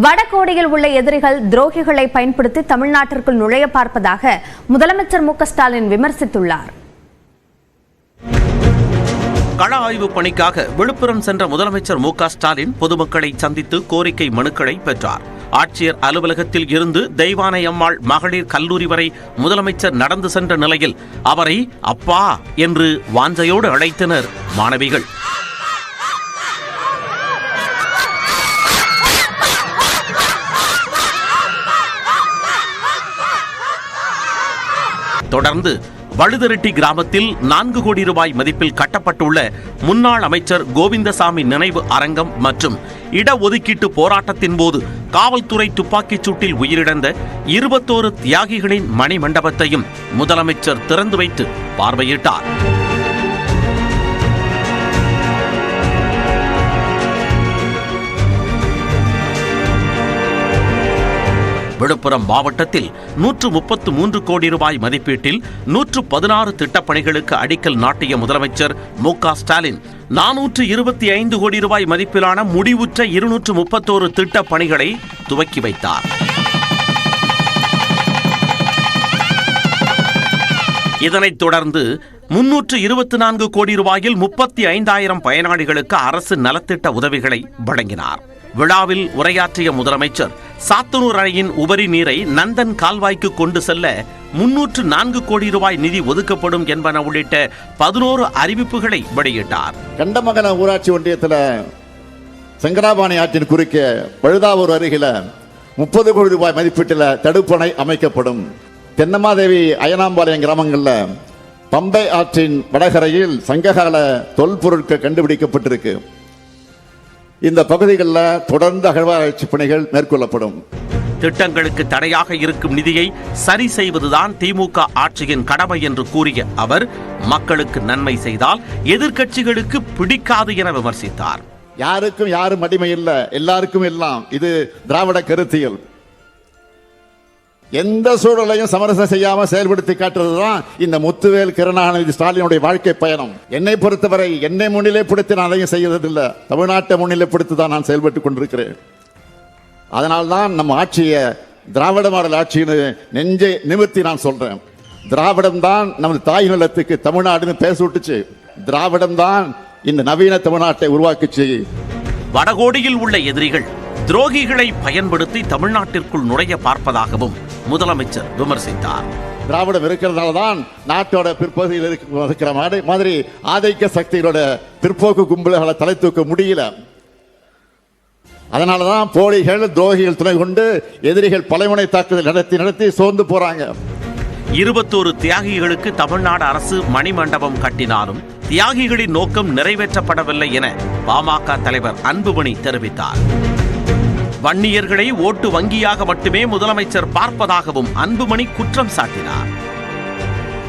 வடகோடியில் உள்ள எதிரிகள் துரோகிகளை பயன்படுத்தி தமிழ்நாட்டிற்குள் நுழைய பார்ப்பதாக முதலமைச்சர் மு.க.ஸ்டாலின் விமர்சித்துள்ளார். கள ஆய்வு பணிக்காக விழுப்புரம் சென்ற முதலமைச்சர் மு.க.ஸ்டாலின் பொதுமக்களை சந்தித்து கோரிக்கை மனுக்களை பெற்றார். ஆட்சியர் அலுவலகத்தில் இருந்து தெய்வானை அம்மாள் மகளிர் கல்லூரி வரை முதலமைச்சர் நடந்து சென்ற நிலையில் அவரை அப்பா என்று வாஞ்சையோடு அழைத்தனர் மாணவிகள். தொடர்ந்து வழுதரெட்டி கிராமத்தில் 4 கோடி ரூபாய் மதிப்பில் கட்டப்பட்டுள்ள முன்னாள் அமைச்சர் கோவிந்தசாமி நினைவு அரங்கம் மற்றும் இடஒதுக்கீட்டு போராட்டத்தின் போது காவல்துறை துப்பாக்கிச் சூட்டில் உயிரிழந்த 21 தியாகிகளின் மணிமண்டபத்தையும் முதலமைச்சர் திறந்து வைத்து பார்வையிட்டார். விழுப்புரம் மாவட்டத்தில் 133 கோடி ரூபாய் மதிப்பீட்டில் 116 திட்டப்பணிகளுக்கு அடிக்கல் நாட்டிய முதலமைச்சர் மு.க.ஸ்டாலின் 425 கோடி ரூபாய் மதிப்பிலான முடிவுற்ற 231 திட்டப் பணிகளை துவக்கி வைத்தார். இதனைத் தொடர்ந்து 324 கோடி ரூபாயில் 35,000 பயனாளிகளுக்கு அரசு நலத்திட்ட உதவிகளை வழங்கினார். விழாவில் உரையாற்றிய முதலமைச்சர் சாத்தனூர் அணையின் உபரி நீரை நந்தன் கால்வாய்க்கு கொண்டு செல்ல 304 கோடி ரூபாய் நிதி ஒதுக்கப்படும் என்பன உள்ளிட்ட 11 அறிவிப்புகளை வெளியிட்டார். கண்டமங்கலம் ஊராட்சி ஒன்றியத்தில் சங்கராபாணி ஆற்றின் குறுக்கே பழுதாவூர் அருகில 30 கோடி ரூபாய் மதிப்பீட்டில் தடுப்பணை அமைக்கப்படும். தென்னமாதேவி அயனாம்பாளையம் கிராமங்களில் பம்பை ஆற்றின் வடகரையில் சங்ககால தொல்பொருட்கள் கண்டுபிடிக்கப்பட்டிருக்கு. இந்த பகுதிகளில் தொடர்ந்து அகழ்வாராய்ச்சி பணிகள் மேற்கொள்ளப்படும். திட்டங்களுக்கு தடையாக இருக்கும் நிதியை சரி செய்வதுதான் திமுக ஆட்சியின் கடமை என்று கூறிய அவர் மக்களுக்கு நன்மை செய்தால் எதிர்க்கட்சிகளுக்கு பிடிக்காது என விமர்சித்தார். யாருக்கும் யாரும் அடிமை இல்லை, எல்லாருக்கும் எல்லாம். இது திராவிட கருத்தியல். எந்த சூழலையும் சமரசம் செய்யாம செயல்படுத்தி காட்டுறதுதான் இந்த முத்துவேல் கருணாநிதி ஸ்டாலினுடைய வாழ்க்கை பயணம். என்னை பொறுத்தவரை என்னை முன்னிலைப்படுத்தி நான் அதையும் செய்வதில்லை, தமிழ்நாட்டை முன்னிலைப்படுத்தி தான் நான் செயல்பட்டுக் கொண்டிருக்கிறேன். அதனால்தான் நம்ம ஆட்சியை திராவிட மாடல் ஆட்சின்னு நெஞ்சை நிமிர்த்தி நான் சொல்றேன். திராவிடம் தான் நமது தாய் நிலத்துக்கு தமிழ்நாடுன்னு பேச விட்டுச்சு. திராவிடம் தான் இந்த நவீன தமிழ்நாட்டை உருவாக்குச்சு. வடகோடியில் உள்ள எதிரிகள் துரோகிகளை பயன்படுத்தி தமிழ்நாட்டிற்குள் நுழைய பார்ப்பதாகவும் முதலமைச்சர் விமர்சித்தார். திராவிடம் இருக்கிறதுனால தான் நாட்டோட பிற்பகுதியில் இருக்கிற மாதிரி ஆதிக்க சக்திகளோட பிற்போக்கு கும்பல்களை தலை தூக்க முடியல. அதனாலதான் போலிகள் துரோகிகள் துணை கொண்டு எதிரிகள் பலைமுனை தாக்குதல் நடத்தி சோர்ந்து போறாங்க. 21 தியாகிகளுக்கு தமிழ்நாடு அரசு மணிமண்டபம் கட்டினாலும் தியாகிகளின் நோக்கம் நிறைவேற்றப்படவில்லை என பாமக தலைவர் அன்புமணி தெரிவித்தார். வன்னியர்களை ஓட்டு வங்கியாக மட்டுமே முதலமைச்சர் பார்ப்பதாகவும் அன்புமணி குற்றம் சாட்டினார்.